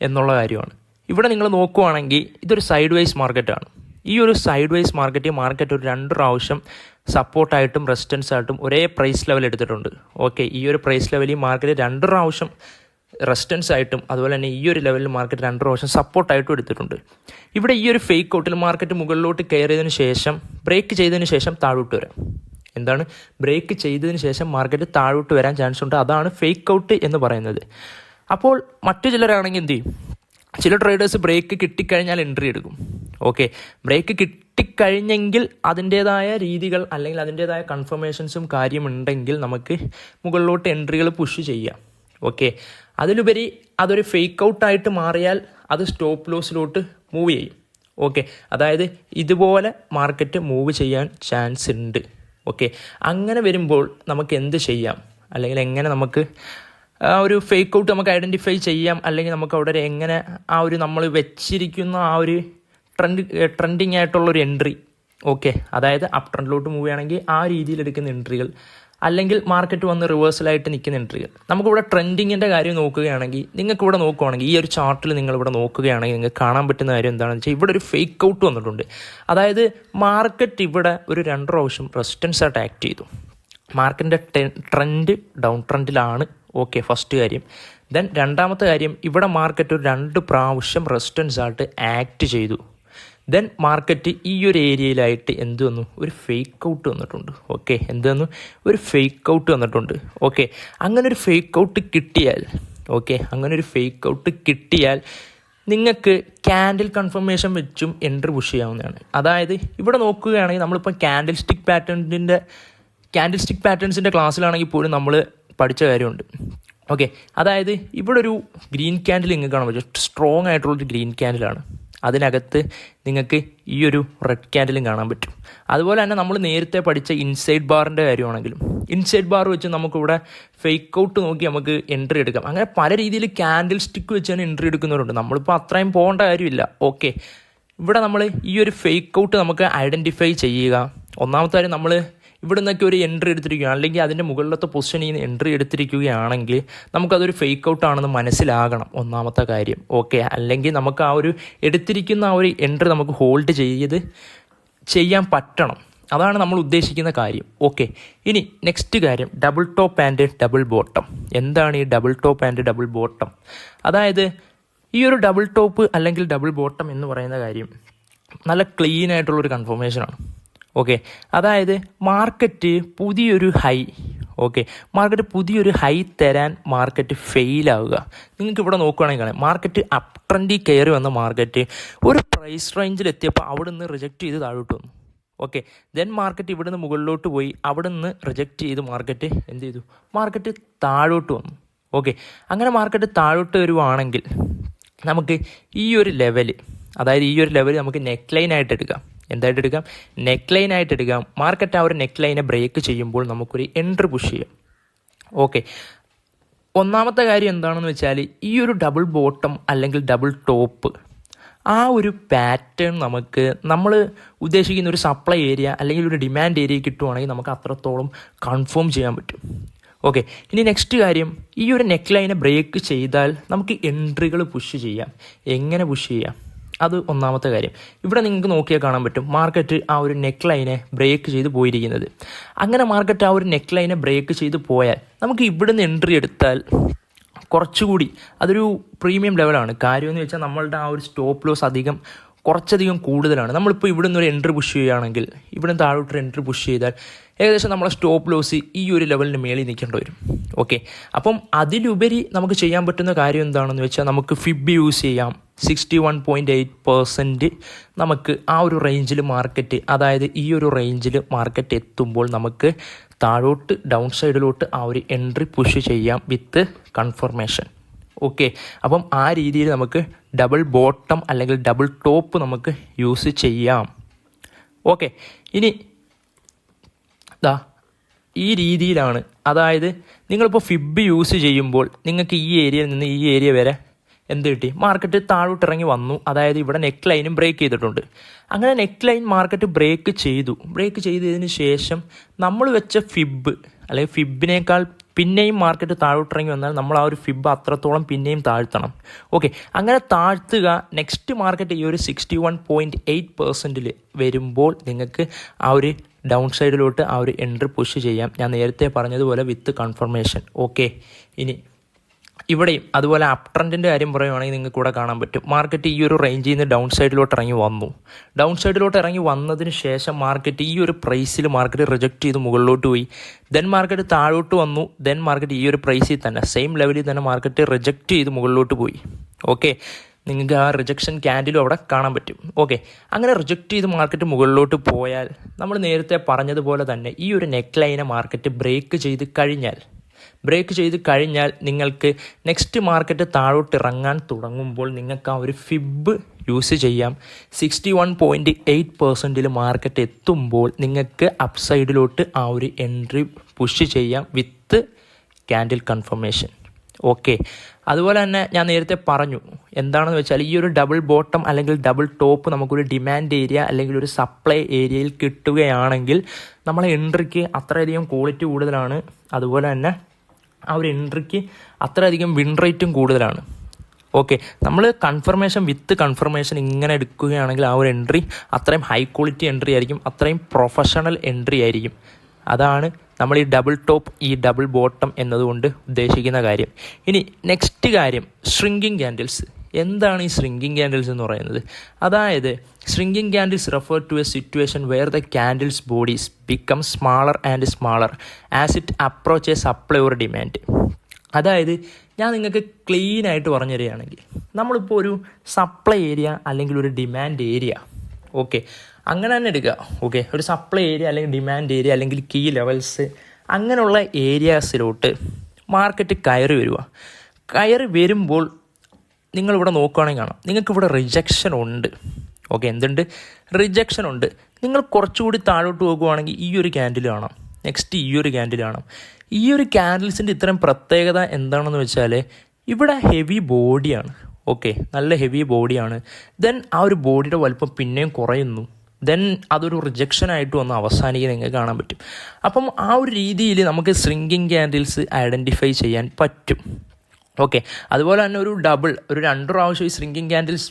എന്നുള്ള കാര്യമാണ്. ഇവിടെ നിങ്ങൾ നോക്കുവാണെങ്കിൽ ഇതൊരു സൈഡ് വൈസ് മാർക്കറ്റാണ്. ഈ ഒരു സൈഡ് വൈസ് മാർക്കറ്റ് ഒരു 2 പ്രാവശ്യം സപ്പോർട്ടായിട്ടും റെസിസ്റ്റൻസ് ആയിട്ടും ഒരേ പ്രൈസ് ലെവൽ എടുത്തിട്ടുണ്ട്. ഈ ഒരു പ്രൈസ് ലെവലിൽ മാർക്കറ്റ് 2 പ്രാവശ്യം റെസിസ്റ്റൻസ് ആയിട്ടും അതുപോലെ തന്നെ ഈ ഒരു ലെവലിൽ മാർക്കറ്റ് 2 പ്രാവശ്യം സപ്പോർട്ടായിട്ടും എടുത്തിട്ടുണ്ട്. ഇവിടെ ഈ ഒരു ഫേക്ക് ഔട്ടിൽ മാർക്കറ്റ് മുകളിലോട്ട് കയറിയതിന് ശേഷം ബ്രേക്ക് ചെയ്തതിന് ശേഷം താഴോട്ട് വരാം. ബ്രേക്ക് ചെയ്തതിന് ശേഷം മാർക്കറ്റ് താഴോട്ട് വരാൻ ചാൻസ് ഉണ്ട്. അതാണ് ഫേക്ക് ഔട്ട് എന്ന് പറയുന്നത്. അപ്പോൾ മറ്റു ചിലരാണെങ്കിൽ എന്ത് ചെയ്യും? ചില ട്രേഡേഴ്സ് ബ്രേക്ക് കിട്ടിക്കഴിഞ്ഞാൽ എൻട്രി എടുക്കും. ബ്രേക്ക് കിട്ടിക്കഴിഞ്ഞെങ്കിൽ അതിൻ്റേതായ രീതികൾ അല്ലെങ്കിൽ അതിൻ്റേതായ കൺഫർമേഷൻസും കാര്യമുണ്ടെങ്കിൽ നമുക്ക് മുകളിലോട്ട് എൻട്രികൾ പുഷ് ചെയ്യാം. അതിലുപരി അതൊരു ഫേക്ക് ഔട്ടായിട്ട് മാറിയാൽ അത് സ്റ്റോപ്പ് ലോസിലോട്ട് മൂവ് ചെയ്യും. അതായത് ഇതുപോലെ മാർക്കറ്റ് മൂവ് ചെയ്യാൻ ചാൻസ് ഉണ്ട്. അങ്ങനെ വരുമ്പോൾ നമുക്ക് എന്ത് ചെയ്യാം, അല്ലെങ്കിൽ എങ്ങനെ നമുക്ക് ആ ഒരു ഫേക്ക് ഔട്ട് നമുക്ക് ഐഡൻറ്റിഫൈ ചെയ്യാം, അല്ലെങ്കിൽ നമുക്ക് അവിടെ എങ്ങനെ ആ ഒരു നമ്മൾ വെച്ചിരിക്കുന്ന ആ ഒരു ട്രെൻഡിങ് ആയിട്ടുള്ളൊരു എൻട്രി അതായത് അപ് ട്രെൻഡിലോട്ട് മൂവ് ചെയ്യണമെങ്കിൽ ആ രീതിയിൽ എടുക്കുന്ന എൻട്രികൾ, അല്ലെങ്കിൽ മാർക്കറ്റ് വന്ന് റിവേഴ്സലായിട്ട് നിൽക്കുന്ന എൻട്രികൾ. നമുക്കിവിടെ ട്രെൻഡിങ്ങിൻ്റെ കാര്യം നോക്കുകയാണെങ്കിൽ, നിങ്ങൾക്കിവിടെ നോക്കുകയാണെങ്കിൽ ഈ ഒരു ചാർട്ടിൽ നിങ്ങളിവിടെ നോക്കുകയാണെങ്കിൽ നിങ്ങൾക്ക് കാണാൻ പറ്റുന്ന കാര്യം എന്താണെന്ന് വെച്ചാൽ ഇവിടെ ഒരു ഫേക്ക് ഔട്ട് വന്നിട്ടുണ്ട്. അതായത് മാർക്കറ്റ് ഇവിടെ ഒരു 2 പ്രാവശ്യം റെസിസ്റ്റൻസ് ആയിട്ട് ആക്ട് ചെയ്തു. മാർക്കറ്റിൻ്റെ ട്രെൻഡ് ഡൗൺ ട്രെൻഡിലാണ്. ഫസ്റ്റ് കാര്യം. ദെൻ രണ്ടാമത്തെ കാര്യം, ഇവിടെ മാർക്കറ്റ് ഒരു 2 പ്രാവശ്യം റെസിസ്റ്റൻസ് ആയിട്ട് ആക്ട് ചെയ്തു. ദെൻ മാർക്കറ്റ് ഈ ഒരു ഏരിയയിലായിട്ട് എന്ത് വന്നു? ഒരു ഫേക്ക് ഔട്ട് വന്നിട്ടുണ്ട്. എന്ത് വന്നു? ഒരു ഫേക്ക് ഔട്ട് വന്നിട്ടുണ്ട്. അങ്ങനെ ഒരു ഫേക്ക് ഔട്ട് കിട്ടിയാൽ നിങ്ങൾക്ക് ക്യാൻഡിൽ കൺഫർമേഷൻ വെച്ചും എൻട്രി പുഷ് ചെയ്യാവുന്നതാണ്. അതായത് ഇവിടെ നോക്കുകയാണെങ്കിൽ നമ്മളിപ്പോൾ ക്യാൻഡിൽ സ്റ്റിക്ക് പാറ്റേൺസിൻ്റെ ക്ലാസ്സിലാണെങ്കിൽ പോലും നമ്മൾ പഠിച്ച കാര്യമുണ്ട്. ഓക്കെ, അതായത് ഇവിടെ ഒരു ഗ്രീൻ ക്യാൻഡിൽ നിങ്ങൾക്ക് കാണാൻ പറ്റും. സ്ട്രോങ് ആയിട്ടുള്ളൊരു ഗ്രീൻ ക്യാൻഡിലാണ്. അതിനകത്ത് നിങ്ങൾക്ക് ഈ ഒരു റെഡ് ക്യാൻഡിലും കാണാൻ പറ്റും. അതുപോലെ തന്നെ നമ്മൾ നേരത്തെ പഠിച്ച ഇൻസൈഡ് ബാറിൻ്റെ കാര്യമാണെങ്കിലും ഇൻസൈഡ് ബാർ വെച്ച് നമുക്കിവിടെ ഫേക്ക് ഔട്ട് നോക്കി നമുക്ക് എൻട്രി എടുക്കാം. അങ്ങനെ പല രീതിയിൽ ക്യാൻഡിൽ സ്റ്റിക്ക് വെച്ചാണ് എൻട്രി എടുക്കുന്നവരുണ്ട്. നമ്മളിപ്പോൾ അത്രയും പോകേണ്ട കാര്യമില്ല. ഓക്കെ, ഇവിടെ നമ്മൾ ഈ ഒരു ഫേക്ക് ഔട്ട് നമുക്ക് ഐഡൻറ്റിഫൈ ചെയ്യുക. ഒന്നാമത്തെ കാര്യം, നമ്മൾ ഇവിടെ നിന്നൊക്കെ ഒരു എൻട്രി എടുത്തിരിക്കുകയാണ് അല്ലെങ്കിൽ അതിൻ്റെ മുകളിലത്തെ പൊസിഷനിൽ നിന്ന് എൻട്രി എടുത്തിരിക്കുകയാണെങ്കിൽ നമുക്കതൊരു ഫേക്ക് ഔട്ടാണെന്ന് മനസ്സിലാകണം, ഒന്നാമത്തെ കാര്യം. ഓക്കെ, അല്ലെങ്കിൽ നമുക്ക് ആ ഒരു എടുത്തിരിക്കുന്ന ആ ഒരു എൻട്രി നമുക്ക് ഹോൾഡ് ചെയ്യാൻ പറ്റണം. അതാണ് നമ്മൾ ഉദ്ദേശിക്കുന്ന കാര്യം. ഓക്കെ, ഇനി നെക്സ്റ്റ് കാര്യം, double top and double bottom. എന്താണ് ഈ double top and double bottom? അതായത് ഈ ഒരു ഡബിൾ ടോപ്പ് അല്ലെങ്കിൽ ഡബിൾ ബോട്ടം എന്ന് പറയുന്ന കാര്യം നല്ല ക്ലീൻ ആയിട്ടുള്ളൊരു കൺഫർമേഷനാണ്. ഓക്കെ, അതായത് മാർക്കറ്റ് പുതിയൊരു ഹൈ തരാൻ മാർക്കറ്റ് ഫെയിലാവുക. നിങ്ങൾക്ക് ഇവിടെ നോക്കുകയാണെങ്കിൽ കാണാം, മാർക്കറ്റ് അപ് ട്രെൻഡിൽ കയറി വന്ന മാർക്കറ്റ് ഒരു പ്രൈസ് റേഞ്ചിൽ എത്തിയപ്പോൾ അവിടെ നിന്ന് റിജക്റ്റ് ചെയ്ത് താഴോട്ട് വന്നു. ഓക്കെ, ദെൻ മാർക്കറ്റ് ഇവിടെ നിന്ന് മുകളിലോട്ട് പോയി, അവിടെ നിന്ന് റിജക്റ്റ് ചെയ്ത് മാർക്കറ്റ് എന്ത് ചെയ്തു? മാർക്കറ്റ് താഴോട്ട് വന്നു. ഓക്കെ, അങ്ങനെ മാർക്കറ്റ് താഴോട്ട് വരുവാണെങ്കിൽ നമുക്ക് ഈ ഒരു ലെവൽ നമുക്ക് നെക്ക് ലൈൻ ആയിട്ട് എടുക്കാം. എന്തായിട്ട് എടുക്കാം? നെക്ക് ലൈൻ ആയിട്ട് എടുക്കാം. മാർക്കറ്റ് ആ ഒരു നെക്ക് ലൈനെ ബ്രേക്ക് ചെയ്യുമ്പോൾ നമുക്കൊരു എൻട്രി പുഷ് ചെയ്യാം. ഓക്കെ, ഒന്നാമത്തെ കാര്യം എന്താണെന്ന് വെച്ചാൽ ഈ ഒരു ഡബിൾ ബോട്ടം അല്ലെങ്കിൽ ഡബിൾ ടോപ്പ് ആ ഒരു പാറ്റേൺ നമ്മൾ ഉദ്ദേശിക്കുന്ന ഒരു സപ്ലൈ ഏരിയ അല്ലെങ്കിൽ ഒരു ഡിമാൻഡ് ഏരിയ കിട്ടുവാണെങ്കിൽ നമുക്ക് അത്രത്തോളം കൺഫേം ചെയ്യാൻ പറ്റും. ഓക്കെ, ഇനി നെക്സ്റ്റ് കാര്യം, ഈ ഒരു നെക്ക് ലൈനെ ബ്രേക്ക് ചെയ്താൽ നമുക്ക് എൻട്രികൾ പുഷ് ചെയ്യാം. എങ്ങനെ പുഷ് ചെയ്യാം? അത് ഒന്നാമത്തെ കാര്യം. ഇവിടെ നിങ്ങൾക്ക് നോക്കിയാൽ കാണാൻ പറ്റും മാർക്കറ്റ് ആ ഒരു നെക്ക് ലൈനെ ബ്രേക്ക് ചെയ്ത് പോയിരിക്കുന്നത്. അങ്ങനെ മാർക്കറ്റ് ആ ഒരു നെക്ക് ലൈനെ ബ്രേക്ക് ചെയ്ത് പോയാൽ നമുക്ക് ഇവിടുന്ന് എൻട്രി എടുത്താൽ കുറച്ചുകൂടി അതൊരു പ്രീമിയം ലെവലാണ്. കാര്യമെന്ന് വെച്ചാൽ നമ്മളുടെ ആ ഒരു സ്റ്റോപ്പ് ലോസ് കുറച്ചധികം കൂടുതലാണ്. നമ്മളിപ്പോൾ ഇവിടെ നിന്ന് ഒരു എൻട്രി പുഷ് ചെയ്യുകയാണെങ്കിൽ ഇവിടെ നിന്ന് താഴോട്ടൊരു എൻട്രി പുഷ് ചെയ്താൽ ഏകദേശം നമ്മളെ സ്റ്റോപ്പ് ലോസ് ഈ ഒരു ലെവലിന് മേളിൽ നിൽക്കേണ്ടി വരും. ഓക്കെ, അപ്പം അതിലുപരി നമുക്ക് ചെയ്യാൻ പറ്റുന്ന കാര്യം എന്താണെന്ന് വെച്ചാൽ നമുക്ക് ഫിബ് യൂസ് ചെയ്യാം. 61.8% നമുക്ക് ആ ഒരു റേഞ്ചിൽ മാർക്കറ്റ്, അതായത് ഈ ഒരു റേഞ്ചിൽ മാർക്കറ്റ് എത്തുമ്പോൾ നമുക്ക് താഴോട്ട് ഡൗൺ സൈഡിലോട്ട് ആ ഒരു എൻട്രി പുഷ് ചെയ്യാം വിത്ത് കൺഫർമേഷൻ. ഓക്കെ, അപ്പം ആ രീതിയിൽ നമുക്ക് ഡബിൾ ബോട്ടം അല്ലെങ്കിൽ ഡബിൾ ടോപ്പ് നമുക്ക് യൂസ് ചെയ്യാം. ഓക്കെ, ഇനി ഈ രീതിയിലാണ്. അതായത് നിങ്ങളിപ്പോൾ ഫിബ് യൂസ് ചെയ്യുമ്പോൾ നിങ്ങൾക്ക് ഈ ഏരിയയിൽ നിന്ന് ഈ ഏരിയ വരെ എന്ത് കിട്ടി? മാർക്കറ്റ് താഴോട്ട് ഇറങ്ങി വന്നു. അതായത് ഇവിടെ നെക്ക് ലൈനും ബ്രേക്ക് ചെയ്തിട്ടുണ്ട്. അങ്ങനെ നെക്ക് ലൈൻ മാർക്കറ്റ് ബ്രേക്ക് ചെയ്തതിന് ശേഷം നമ്മൾ വെച്ച ഫിബ് അല്ലെങ്കിൽ ഫിബിനേക്കാൾ പിന്നെയും മാർക്കറ്റ് താഴോട്ടിറങ്ങി വന്നാൽ നമ്മൾ ആ ഒരു ഫിബ് അത്രത്തോളം പിന്നെയും താഴ്ത്തണം. ഓക്കെ, അങ്ങനെ താഴ്ത്തുക. നെക്സ്റ്റ് മാർക്കറ്റ് ഈ ഒരു 61.8% വരുമ്പോൾ നിങ്ങൾക്ക് ആ ഒരു ഡൗൺ സൈഡിലോട്ട് ആ ഒരു എൻട്രി പുഷ് ചെയ്യാം. ഞാൻ നേരത്തെ പറഞ്ഞതുപോലെ വിത്ത് കൺഫർമേഷൻ. ഓക്കെ, ഇനി ഇവിടെയും അതുപോലെ അപ് ട്രെൻഡിൻ്റെ കാര്യം പറയുവാണെങ്കിൽ നിങ്ങൾക്ക് കൂടെ കാണാൻ പറ്റും മാർക്കറ്റ് ഈ ഒരു റേഞ്ചിൽ നിന്ന് ഡൗൺ സൈഡിലോട്ട് ഇറങ്ങി വന്നു. ഡൗൺ സൈഡിലോട്ട് ഇറങ്ങി വന്നതിന് ശേഷം മാർക്കറ്റ് ഈ ഒരു പ്രൈസിൽ മാർക്കറ്റ് റിജക്റ്റ് ചെയ്ത് മുകളിലോട്ട് പോയി. ദെൻ മാർക്കറ്റ് താഴോട്ട് വന്നു. ദെൻ മാർക്കറ്റ് ഈ ഒരു പ്രൈസിൽ തന്നെ സെയിം ലെവലിൽ തന്നെ മാർക്കറ്റ് റിജക്റ്റ് ചെയ്ത് മുകളിലോട്ട് പോയി. ഓക്കെ, നിങ്ങൾക്ക് ആ റിജക്ഷൻ ക്യാൻഡിലും അവിടെ കാണാൻ പറ്റും. ഓക്കെ, അങ്ങനെ റിജക്റ്റ് ചെയ്ത് മാർക്കറ്റ് മുകളിലോട്ട് പോയാൽ നമ്മൾ നേരത്തെ പറഞ്ഞതുപോലെ തന്നെ ഈ ഒരു നെക്ക് ലൈനെ മാർക്കറ്റ് ബ്രേക്ക് ചെയ്ത് കഴിഞ്ഞാൽ നിങ്ങൾക്ക് നെക്സ്റ്റ് മാർക്കറ്റ് താഴോട്ട് ഇറങ്ങാൻ തുടങ്ങുമ്പോൾ നിങ്ങൾക്ക് ആ ഒരു ഫിബ് യൂസ് ചെയ്യാം. 61.8% മാർക്കറ്റ് എത്തുമ്പോൾ നിങ്ങൾക്ക് അപ്പ് സൈഡിലോട്ട് ആ ഒരു എൻട്രി പുഷ് ചെയ്യാം വിത്ത് ക്യാൻഡിൽ കൺഫർമേഷൻ. ഓക്കെ, അതുപോലെ തന്നെ ഞാൻ നേരത്തെ പറഞ്ഞു എന്താണെന്ന് വെച്ചാൽ ഈ ഒരു ഡബിൾ ബോട്ടം അല്ലെങ്കിൽ ഡബിൾ ടോപ്പ് നമുക്കൊരു ഡിമാൻഡ് ഏരിയ അല്ലെങ്കിൽ ഒരു സപ്ലൈ ഏരിയയിൽ കിട്ടുകയാണെങ്കിൽ നമ്മളെ എൻട്രിക്ക് അത്രയധികം ക്വാളിറ്റി കൂടുതലാണ്. അതുപോലെ തന്നെ ആ ഒരു എൻട്രിക്ക് അത്രയധികം വിൻ റേറ്റും കൂടുതലാണ്. ഓക്കെ, നമ്മൾ വിത്ത് കൺഫർമേഷൻ ഇങ്ങനെ എടുക്കുകയാണെങ്കിൽ ആ ഒരു എൻട്രി അത്രയും ഹൈ ക്വാളിറ്റി എൻട്രി ആയിരിക്കും, അത്രയും പ്രൊഫഷണൽ എൻട്രി ആയിരിക്കും. അതാണ് നമ്മൾ ഈ ഡബിൾ ടോപ്പ് ഈ ഡബിൾ ബോട്ടം എന്നതുകൊണ്ട് ഉദ്ദേശിക്കുന്ന കാര്യം. ഇനി നെക്സ്റ്റ് കാര്യം, ശ്രിങ്കിങ് ക്യാൻഡിൽസ്. എന്താണ് ഈ ശ്രിങ്കിങ് ക്യാൻഡിൽസ് എന്ന് പറയുന്നത്? അതായത് shrinking candles refer to a situation where the candles bodies become smaller and smaller as it approach a supply or demand. അതായത് ഞാൻ നിങ്ങൾക്ക് ക്ലീൻ ആയിട്ട് പറഞ്ഞു തരികയാണെങ്കിൽ നമ്മളിപ്പോൾ ഒരു സപ്ലൈ ഏരിയ അല്ലെങ്കിൽ ഒരു ഡിമാൻഡ് ഏരിയ, ഓക്കെ, അങ്ങനെ തന്നെ എടുക്കുക. ഓക്കെ, ഒരു സപ്ലൈ ഏരിയ അല്ലെങ്കിൽ ഡിമാൻഡ് ഏരിയ അല്ലെങ്കിൽ കീ ലെവൽസ് അങ്ങനെയുള്ള ഏരിയാസിലോട്ട് മാർക്കറ്റ് കയറി വരുമ്പോൾ നിങ്ങളിവിടെ നോക്കുകയാണെങ്കിൽ കാണാം നിങ്ങൾക്കിവിടെ റിജക്ഷൻ ഉണ്ട്. ഓക്കെ, എന്തുണ്ട്? റിജക്ഷൻ ഉണ്ട്. നിങ്ങൾ കുറച്ചുകൂടി താഴോട്ട് പോകുകയാണെങ്കിൽ ഈ ഒരു ക്യാൻഡിൽ കാണാം, നെക്സ്റ്റ് ഈ ഒരു ക്യാൻഡിൽ കാണാം. ഈ ഒരു ക്യാൻഡിൽസിൻ്റെ ഇത്രയും പ്രത്യേകത എന്താണെന്ന് വെച്ചാൽ ഇവിടെ ഹെവി ബോഡിയാണ്. ഓക്കെ, നല്ല ഹെവി ബോഡിയാണ്. ദെൻ ആ ഒരു ബോഡിയുടെ വലുപ്പം പിന്നെയും കുറയുന്നു. ദെൻ അതൊരു റിജക്ഷനായിട്ട് വന്ന് അവസാനിക്കുന്നത് നിങ്ങൾക്ക് കാണാൻ പറ്റും. അപ്പം ആ ഒരു രീതിയിൽ നമുക്ക് ശ്രിങ്കിങ് ക്യാൻഡിൽസ് ഐഡൻറ്റിഫൈ ചെയ്യാൻ പറ്റും. ഓക്കെ, അതുപോലെ തന്നെ ഒരു 2 പ്രാവശ്യം ഈ ശ്രിങ്കിങ് ക്യാൻഡിൽസ്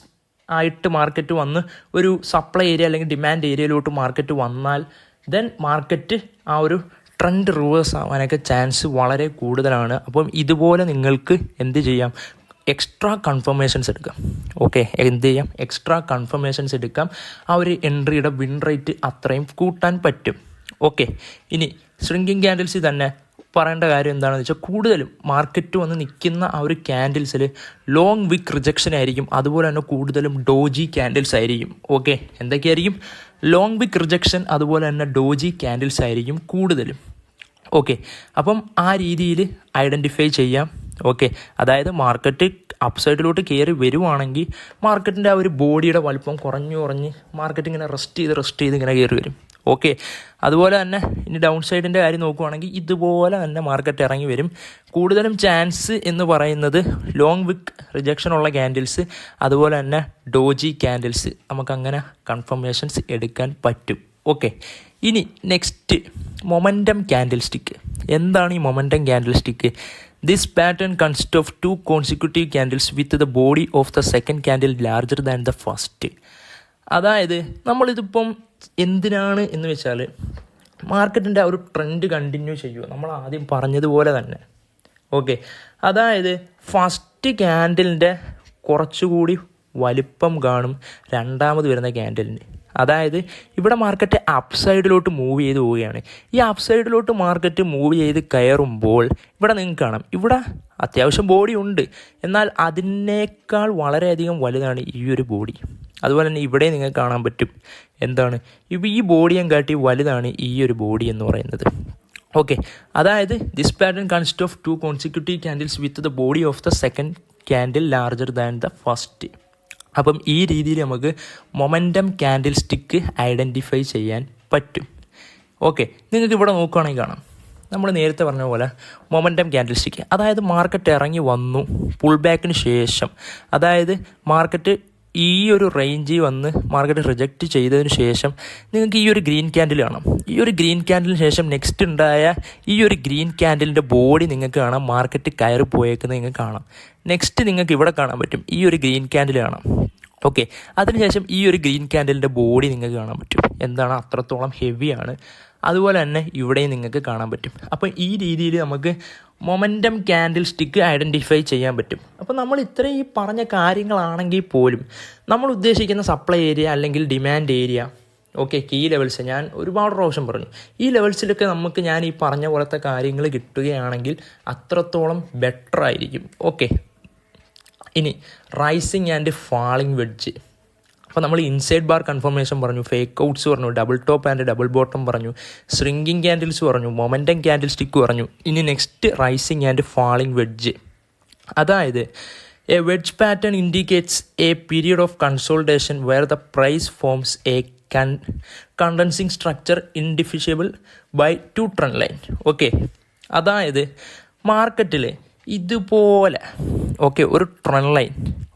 ആയിട്ട് മാർക്കറ്റ് വന്ന് ഒരു സപ്ലൈ ഏരിയ അല്ലെങ്കിൽ ഡിമാൻഡ് ഏരിയയിലോട്ട് മാർക്കറ്റ് വന്നാൽ ദെൻ മാർക്കറ്റ് ആ ഒരു ട്രെൻഡ് റിവേഴ്സ് ആവാനൊക്കെ ചാൻസ് വളരെ കൂടുതലാണ്. അപ്പം ഇതുപോലെ നിങ്ങൾക്ക് എന്ത് ചെയ്യാം? എക്സ്ട്രാ കൺഫർമേഷൻസ് എടുക്കാം. ഓക്കെ, എന്ത് ചെയ്യാം? എക്സ്ട്രാ കൺഫർമേഷൻസ് എടുക്കാം. ആ ഒരു എൻട്രിയുടെ വിൻ റേറ്റ് അത്രയും കൂട്ടാൻ പറ്റും. ഓക്കെ, ഇനി ശ്രിങ്കിങ് ക്യാൻഡിൽസ് തന്നെ പറയേണ്ട കാര്യം എന്താണെന്ന് വെച്ചാൽ കൂടുതലും മാർക്കറ്റ് വന്ന് നിൽക്കുന്ന ആ ഒരു ക്യാൻഡിൽസിൽ ലോങ് വിക്ക് റിജക്ഷൻ ആയിരിക്കും. അതുപോലെ തന്നെ കൂടുതലും ഡോജി ക്യാൻഡിൽസ് ആയിരിക്കും. ഓക്കെ, എന്തൊക്കെയായിരിക്കും? ലോങ് വിക്ക് റിജക്ഷൻ, അതുപോലെ തന്നെ ഡോജി ക്യാൻഡിൽസ് ആയിരിക്കും കൂടുതലും. ഓക്കെ, അപ്പം ആ രീതിയിൽ ഐഡൻറ്റിഫൈ ചെയ്യാം. ഓക്കെ, അതായത് മാർക്കറ്റ് അപ്സൈഡിലോട്ട് കയറി വരുവാണെങ്കിൽ മാർക്കറ്റിൻ്റെ ആ ഒരു ബോഡിയുടെ വലുപ്പം കുറഞ്ഞ് മാർക്കറ്റ് ഇങ്ങനെ റെസ്റ്റ് ചെയ്ത് ഇങ്ങനെ കയറി വരും. ഓക്കെ, അതുപോലെ തന്നെ ഇനി ഡൗൺ സൈഡിൻ്റെ കാര്യം നോക്കുവാണെങ്കിൽ ഇതുപോലെ തന്നെ മാർക്കറ്റ് ഇറങ്ങി വരും. കൂടുതലും ചാൻസ് എന്ന് പറയുന്നത് ലോങ് വിക്ക് റിജക്ഷൻ ഉള്ള ക്യാൻഡിൽസ്, അതുപോലെ തന്നെ ഡോജി ക്യാൻഡിൽസ് നമുക്കങ്ങനെ കൺഫർമേഷൻസ് എടുക്കാൻ പറ്റും. ഓക്കെ, ഇനി നെക്സ്റ്റ് മൊമെൻറ്റം ക്യാൻഡിൽ സ്റ്റിക്ക്. എന്താണ് ഈ momentum candle stick? This pattern consists of 2 consecutive candles with the body of the second candle larger than the first. അതായത് നമ്മളിതിപ്പം എന്തിനാണ് എന്ന് വെച്ചാൽ മാർക്കറ്റിൻ്റെ ആ ഒരു ട്രെൻഡ് കണ്ടിന്യൂ ചെയ്യുക, നമ്മൾ ആദ്യം പറഞ്ഞതുപോലെ തന്നെ. ഓക്കെ, അതായത് ഫസ്റ്റ് ക്യാൻഡിലിൻ്റെ കുറച്ചുകൂടി വലിപ്പം കാണും രണ്ടാമത് വരുന്ന ക്യാൻഡിലിന്. അതായത് ഇവിടെ മാർക്കറ്റ് അപ്പ് സൈഡിലോട്ട് മൂവ് ചെയ്ത് പോവുകയാണ്. ഈ അപ്പ് സൈഡിലോട്ട് മാർക്കറ്റ് മൂവ് ചെയ്ത് കയറുമ്പോൾ ഇവിടെ നിങ്ങൾക്ക് കാണാം ഇവിടെ അത്യാവശ്യം ബോഡി ഉണ്ട്, എന്നാൽ അതിനേക്കാൾ വളരെയധികം വലുതാണ് ഈ ഒരു ബോഡി. അതുപോലെ തന്നെ ഇവിടെ നിങ്ങൾക്ക് കാണാൻ പറ്റും എന്താണ് ഈ ബോഡിയും കാട്ടി വലുതാണ് ഈ ഒരു ബോഡി എന്ന് പറയുന്നത്. ഓക്കെ, അതായത് this pattern consist of 2 consecutive candles with the body of the second candle larger than the first. അപ്പം ഈ രീതിയിൽ നമുക്ക് മൊമെൻറ്റം ക്യാൻഡിൽ സ്റ്റിക്ക് ഐഡൻറ്റിഫൈ ചെയ്യാൻ പറ്റും. ഓക്കെ, നിങ്ങൾക്ക് ഇവിടെ നോക്കുകയാണെങ്കിൽ കാണാം നമ്മൾ നേരത്തെ പറഞ്ഞ പോലെ മൊമെൻറ്റം ക്യാൻഡിൽ സ്റ്റിക്ക്, അതായത് മാർക്കറ്റ് ഇറങ്ങി വന്നു പുൾ ബാക്കിന് ശേഷം, അതായത് മാർക്കറ്റ് ഈ ഒരു റേഞ്ചിൽ വന്ന് മാർക്കറ്റ് റിജക്റ്റ് ചെയ്തതിന് ശേഷം നിങ്ങൾക്ക് ഈ ഒരു ഗ്രീൻ ക്യാൻഡിൽ കാണാം. ഈ ഒരു ഗ്രീൻ ക്യാൻഡിലിന് ശേഷം നെക്സ്റ്റ് ഉണ്ടായ ഈ ഒരു ഗ്രീൻ ക്യാൻഡിലിൻ്റെ ബോഡി നിങ്ങൾക്ക് കാണാം മാർക്കറ്റ് കയറി പോയേക്കുന്നത് നിങ്ങൾക്ക് കാണാം. നെക്സ്റ്റ് നിങ്ങൾക്ക് ഇവിടെ കാണാൻ പറ്റും ഈ ഒരു ഗ്രീൻ ക്യാൻഡിൽ കാണാം. ഓക്കെ, അതിനുശേഷം ഈ ഒരു ഗ്രീൻ ക്യാൻഡിലിൻ്റെ ബോഡി നിങ്ങൾക്ക് കാണാൻ പറ്റും, എന്താണ് അത്രത്തോളം ഹെവിയാണ്. അതുപോലെ തന്നെ ഇവിടെയും നിങ്ങൾക്ക് കാണാൻ പറ്റും. അപ്പോൾ ഈ രീതിയിൽ നമുക്ക് മൊമെൻറ്റം ക്യാൻഡിൽ സ്റ്റിക്ക് ഐഡൻറ്റിഫൈ ചെയ്യാൻ പറ്റും. അപ്പോൾ നമ്മൾ ഇത്രയും ഈ പറഞ്ഞ കാര്യങ്ങളാണെങ്കിൽ പോലും നമ്മൾ ഉദ്ദേശിക്കുന്ന സപ്ലൈ ഏരിയ അല്ലെങ്കിൽ demand area, okay, key levels ഞാൻ ഒരുപാട് പ്രാവശ്യം പറഞ്ഞു. ഈ ലെവൽസിലൊക്കെ നമുക്ക് ഞാൻ ഈ പറഞ്ഞ പോലത്തെ കാര്യങ്ങൾ കിട്ടുകയാണെങ്കിൽ അത്രത്തോളം ബെറ്റർ ആയിരിക്കും. ഓക്കെ, ഇനി റൈസിങ് ആൻഡ് ഫാളിങ് വെഡ്ജ്. അപ്പോൾ നമ്മൾ ഇൻസൈഡ് ബാർ കൺഫർമേഷൻ പറഞ്ഞു, ഫേക്ക് ഔട്ട്സ് പറഞ്ഞു, double top and double bottom പറഞ്ഞു, ശ്രിങ്കിങ് ക്യാൻഡിൽസ് പറഞ്ഞു, മൊമെൻറ്റം ക്യാൻഡിൽ സ്റ്റിക്ക് പറഞ്ഞു. ഇനി next rising and falling wedge. അതായത് a wedge pattern indicates a period of consolidation where the price forms a condensing structure identifiable by 2 trend line. Okay, അതായത് മാർക്കറ്റിൽ ഇതുപോലെ okay ഒരു trend line,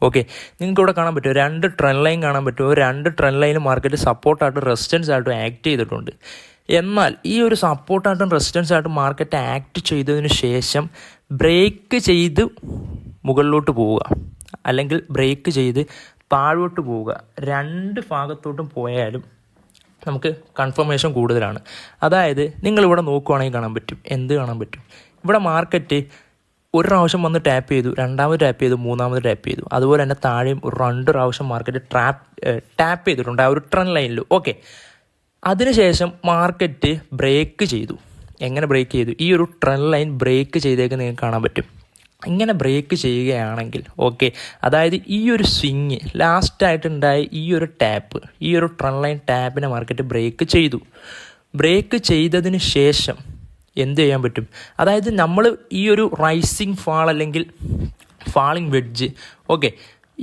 okay, നിങ്ങൾക്ക് ഇവിടെ കാണാൻ പറ്റുമോ 2 ട്രെൻഡ് ലൈൻ കാണാൻ പറ്റുമോ? 2 ട്രെൻഡ് ലൈൻ മാർക്കറ്റ് സപ്പോർട്ടായിട്ടും റെസിസ്റ്റൻസ് ആയിട്ടും ആക്ട് ചെയ്തിട്ടുണ്ട്. എന്നാൽ ഈ ഒരു സപ്പോർട്ടായിട്ടും റെസിസ്റ്റൻസ് ആയിട്ടും മാർക്കറ്റ് ആക്ട് ചെയ്തതിന് ശേഷം ബ്രേക്ക് ചെയ്ത് മുകളിലോട്ട് പോവുക അല്ലെങ്കിൽ ബ്രേക്ക് ചെയ്ത് താഴോട്ട് പോവുക, 2 ഭാഗത്തോട്ടും പോയാലും നമുക്ക് കൺഫർമേഷൻ കൂടുതലാണ്. അതായത് നിങ്ങളിവിടെ നോക്കുവാണെങ്കിൽ കാണാൻ പറ്റും, എന്ത് കാണാൻ പറ്റും? ഇവിടെ മാർക്കറ്റ് ഒരു പ്രാവശ്യം വന്ന് ടാപ്പ് ചെയ്തു, രണ്ടാമത് ടാപ്പ് ചെയ്തു, മൂന്നാമത് ടാപ്പ് ചെയ്തു. അതുപോലെ തന്നെ താഴെയും 2 പ്രാവശ്യം മാർക്കറ്റ് ടാപ്പ് ചെയ്തിട്ടുണ്ട് ആ ഒരു ട്രെൻഡ് ലൈനിൽ. ഓക്കെ, അതിനുശേഷം മാർക്കറ്റ് ബ്രേക്ക് ചെയ്തു. എങ്ങനെ ബ്രേക്ക് ചെയ്തു? ഈ ഒരു ട്രെൻഡ് ലൈൻ ബ്രേക്ക് ചെയ്തേക്ക് നിങ്ങൾക്ക് കാണാൻ പറ്റും. ഇങ്ങനെ ബ്രേക്ക് ചെയ്യുകയാണെങ്കിൽ ഓക്കെ, അതായത് ഈ ഒരു സ്വിങ് ലാസ്റ്റായിട്ടുണ്ടായ ഈ ഒരു ടാപ്പ്, ഈ ഒരു ട്രെൻഡ് ലൈൻ ടാപ്പിനെ മാർക്കറ്റ് ബ്രേക്ക് ചെയ്തു. ബ്രേക്ക് ചെയ്തതിന് ശേഷം എന്ത് ചെയ്യാൻ പറ്റും? അതായത് നമ്മൾ ഈ ഒരു റൈസിങ് ഫാൾ അല്ലെങ്കിൽ ഫാളിങ് വെഡ്ജ് ഓക്കെ,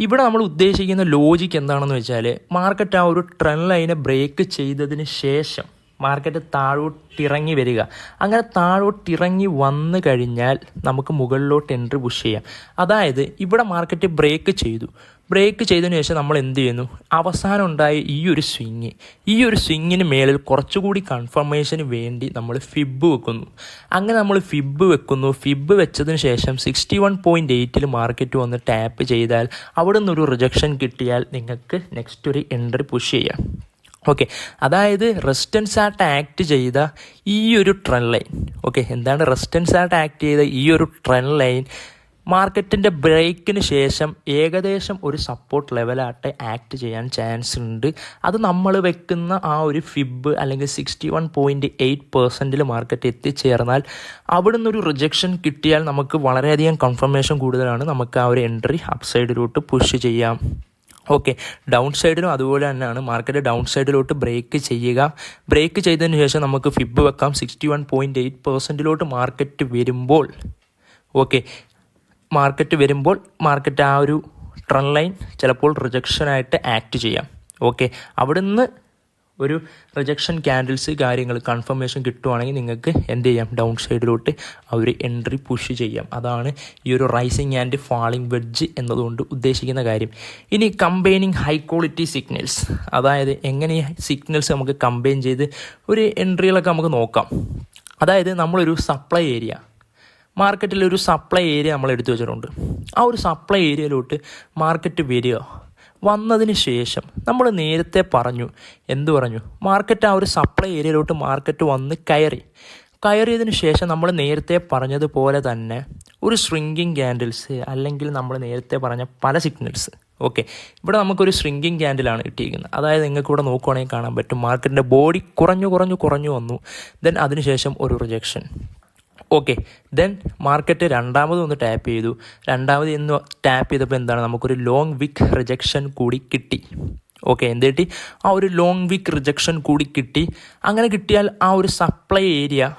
ഇവിടെ നമ്മൾ ഉദ്ദേശിക്കുന്ന ലോജിക്ക് എന്താണെന്ന് വെച്ചാൽ മാർക്കറ്റ് ആ ഒരു ട്രെൻഡ് ലൈനെ ബ്രേക്ക് ചെയ്തതിന് ശേഷം മാർക്കറ്റ് താഴോട്ടിറങ്ങി വരിക. അങ്ങനെ താഴോട്ടിറങ്ങി വന്നു കഴിഞ്ഞാൽ നമുക്ക് മുകളിലോട്ട് എൻട്രി പുഷ് ചെയ്യാം. അതായത് ഇവിടെ മാർക്കറ്റ് ബ്രേക്ക് ചെയ്തു. ബ്രേക്ക് ചെയ്തതിന് ശേഷം നമ്മൾ എന്ത് ചെയ്യുന്നു? അവസാനം ഉണ്ടായ ഈ ഒരു സ്വിങ്ങിന് മേളിൽ കുറച്ചുകൂടി കൺഫർമേഷന് വേണ്ടി നമ്മൾ ഫിബ് വെക്കുന്നു. അങ്ങനെ നമ്മൾ ഫിബ് വെച്ചതിന് ശേഷം 61.8 മാർക്കറ്റ് വന്ന് ടാപ്പ് ചെയ്താൽ അവിടെ നിന്നൊരു റിജക്ഷൻ കിട്ടിയാൽ നിങ്ങൾക്ക് നെക്സ്റ്റ് ഒരു എൻട്രി പുഷ് ചെയ്യാം. ഓക്കെ, അതായത് റെസിസ്റ്റൻസ് ആയിട്ട് ആക്ട് ചെയ്ത ഈ ഒരു ട്രെൻഡ് ലൈൻ ഓക്കെ, എന്താണ് റെസിസ്റ്റൻസ് ആയിട്ട് ആക്ട് ചെയ്ത ഈ ഒരു ട്രെൻഡ് ലൈൻ മാർക്കറ്റിൻ്റെ ബ്രേക്കിന് ശേഷം ഏകദേശം ഒരു സപ്പോർട്ട് ലെവലായിട്ട് ആക്ട് ചെയ്യാൻ ചാൻസ് ഉണ്ട്. അത് നമ്മൾ വെക്കുന്ന ആ ഒരു ഫിബ് അല്ലെങ്കിൽ 61.8% മാർക്കറ്റ് എത്തിച്ചേർന്നാൽ അവിടെ നിന്നൊരു റിജക്ഷൻ കിട്ടിയാൽ നമുക്ക് വളരെയധികം കൺഫർമേഷൻ കൂടുതലാണ്. നമുക്ക് ആ ഒരു എൻട്രി അപ്പ് സൈഡിലോട്ട് പുഷ് ചെയ്യാം. ഓക്കെ, ഡൗൺ സൈഡിലും അതുപോലെ തന്നെയാണ്. മാർക്കറ്റ് ഡൗൺ സൈഡിലോട്ട് ബ്രേക്ക് ചെയ്തതിന് ശേഷം നമുക്ക് ഫിബ് വെക്കാം. 61.8% മാർക്കറ്റ് വരുമ്പോൾ ഓക്കെ, മാർക്കറ്റ് ആ ഒരു ട്രെൻഡ് ലൈൻ ചിലപ്പോൾ റിജക്ഷനായിട്ട് ആക്ട് ചെയ്യാം. ഓക്കെ, അവിടെ നിന്ന് ഒരു റിജക്ഷൻ ക്യാൻഡിൽസ് കാര്യങ്ങൾ കൺഫർമേഷൻ കിട്ടുവാണെങ്കിൽ നിങ്ങൾക്ക് എന്ത് ചെയ്യാം? ഡൗൺ സൈഡിലോട്ട് ആ ഒരു എൻട്രി പുഷ് ചെയ്യാം. അതാണ് ഈ ഒരു റൈസിങ് ആൻഡ് ഫാളിങ് വെഡ്ജ് എന്നതുകൊണ്ട് ഉദ്ദേശിക്കുന്ന കാര്യം. ഇനി കമ്പൈനിങ് ഹൈ ക്വാളിറ്റി സിഗ്നൽസ്, അതായത് എങ്ങനെ ഈ സിഗ്നൽസ് നമുക്ക് കമ്പൈൻ ചെയ്ത് ഒരു എൻട്രികളൊക്കെ നമുക്ക് നോക്കാം. അതായത് നമ്മളൊരു സപ്ലൈ ഏരിയ, മാർക്കറ്റിലൊരു സപ്ലൈ ഏരിയ നമ്മൾ എടുത്തു വെച്ചിട്ടുണ്ട്. ആ ഒരു സപ്ലൈ ഏരിയയിലോട്ട് മാർക്കറ്റ് വന്നതിന് ശേഷം നമ്മൾ നേരത്തെ പറഞ്ഞു, മാർക്കറ്റ് ആ ഒരു സപ്ലൈ ഏരിയയിലോട്ട് മാർക്കറ്റ് വന്ന് കയറിയതിന് ശേഷം നമ്മൾ നേരത്തെ പറഞ്ഞതുപോലെ തന്നെ ഒരു ശ്രിങ്കിങ് ക്യാൻഡിൽസ് അല്ലെങ്കിൽ നമ്മൾ നേരത്തെ പറഞ്ഞ പല സിഗ്നൽസ് ഓക്കെ, ഇവിടെ നമുക്കൊരു ശ്രിങ്കിങ് ക്യാൻഡിലാണ് കിട്ടിയിരിക്കുന്നത്. അതായത് നിങ്ങൾക്ക് ഇവിടെ നോക്കുവാണെങ്കിൽ കാണാൻ പറ്റും മാർക്കറ്റിൻ്റെ ബോഡി കുറഞ്ഞു വന്നു. ദെൻ അതിനുശേഷം ഒരു റിജക്ഷൻ ഓക്കെ, ദെൻ മാർക്കറ്റ് രണ്ടാമത് ഒന്ന് ടാപ്പ് ചെയ്തു. രണ്ടാമത് ഇന്ന് ടാപ്പ് ചെയ്തപ്പോൾ എന്താണ്? നമുക്കൊരു ലോങ് വിക്ക് റിജക്ഷൻ കൂടി കിട്ടി. ഓക്കെ, എന്ത് കിട്ടി? ആ ഒരു ലോങ് വിക്ക് റിജക്ഷൻ കൂടി കിട്ടി. അങ്ങനെ കിട്ടിയാൽ ആ ഒരു സപ്ലൈ ഏരിയ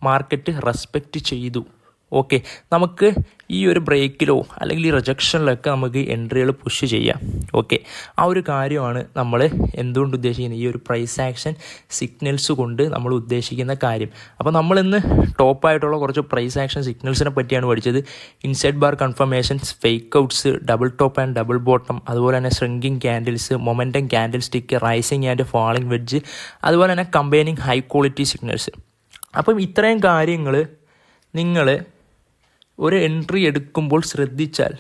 മാർക്കറ്റ് റെസ്പെക്റ്റ് ചെയ്തു. ഓക്കെ, നമുക്ക് ഈ ഒരു ബ്രേക്കിലോ അല്ലെങ്കിൽ ഈ റിജക്ഷനിലൊക്കെ നമുക്ക് എൻട്രികൾ പുഷ് ചെയ്യാം. ഓക്കെ, ആ ഒരു കാര്യമാണ് നമ്മൾ എന്തുകൊണ്ട് ഉദ്ദേശിക്കുന്നത്, ഈ ഒരു പ്രൈസ് ആക്ഷൻ സിഗ്നൽസ് കൊണ്ട് നമ്മൾ ഉദ്ദേശിക്കുന്ന കാര്യം. അപ്പോൾ നമ്മളിന്ന് ടോപ്പായിട്ടുള്ള കുറച്ച് പ്രൈസ് ആക്ഷൻ സിഗ്നൽസിനെ പറ്റിയാണ് പഠിച്ചത്. Inside bar confirmations, fake outs, double top and double bottom, അതുപോലെ തന്നെ shrinking candles, momentum candle stick, rising and falling wedge, അതുപോലെ തന്നെ കമ്പൈനിങ് ഹൈ ക്വാളിറ്റി സിഗ്നൽസ്. അപ്പം ഇത്രയും കാര്യങ്ങൾ നിങ്ങൾ ഒരു എൻട്രി എടുക്കുമ്പോൾ ശ്രദ്ധിച്ചാൽ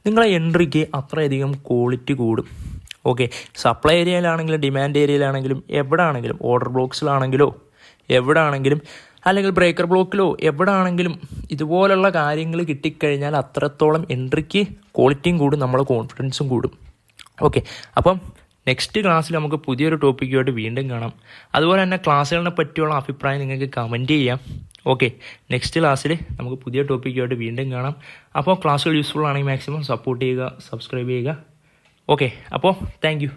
നിങ്ങളെ എൻട്രിക്ക് അത്രയധികം ക്വാളിറ്റി കൂടും. ഓക്കെ, സപ്ലൈ ഏരിയയിലാണെങ്കിലും ഡിമാൻഡ് ഏരിയയിലാണെങ്കിലും എവിടെ ആണെങ്കിലും, ഓർഡർ ബ്ലോക്സിലാണെങ്കിലോ എവിടെ ആണെങ്കിലും അല്ലെങ്കിൽ ബ്രേക്കർ ബ്ലോക്കിലോ എവിടെ ആണെങ്കിലും ഇതുപോലുള്ള കാര്യങ്ങൾ കിട്ടിക്കഴിഞ്ഞാൽ അത്രത്തോളം എൻട്രിക്ക് ക്വാളിറ്റിയും കൂടും, നമ്മളെ കോൺഫിഡൻസും കൂടും. ഓക്കെ, അപ്പം നെക്സ്റ്റ് ക്ലാസ്സിൽ നമുക്ക് പുതിയൊരു ടോപ്പിക്കുമായിട്ട് വീണ്ടും കാണാം. അതുപോലെ തന്നെ ക്ലാസ്സുകളെ പറ്റിയുള്ള അഭിപ്രായം നിങ്ങൾക്ക് കമൻറ്റ് ചെയ്യാം. ഓക്കെ, നെക്സ്റ്റ് ക്ലാസ്സിൽ നമുക്ക് പുതിയ ടോപ്പിക്കുമായിട്ട് വീണ്ടും കാണാം. അപ്പോൾ ക്ലാസ്സുകൾ യൂസ്ഫുൾ ആണെങ്കിൽ മാക്സിമം സപ്പോർട്ട് ചെയ്യുക, സബ്സ്ക്രൈബ് ചെയ്യുക. ഓക്കെ, അപ്പോൾ താങ്ക് യു.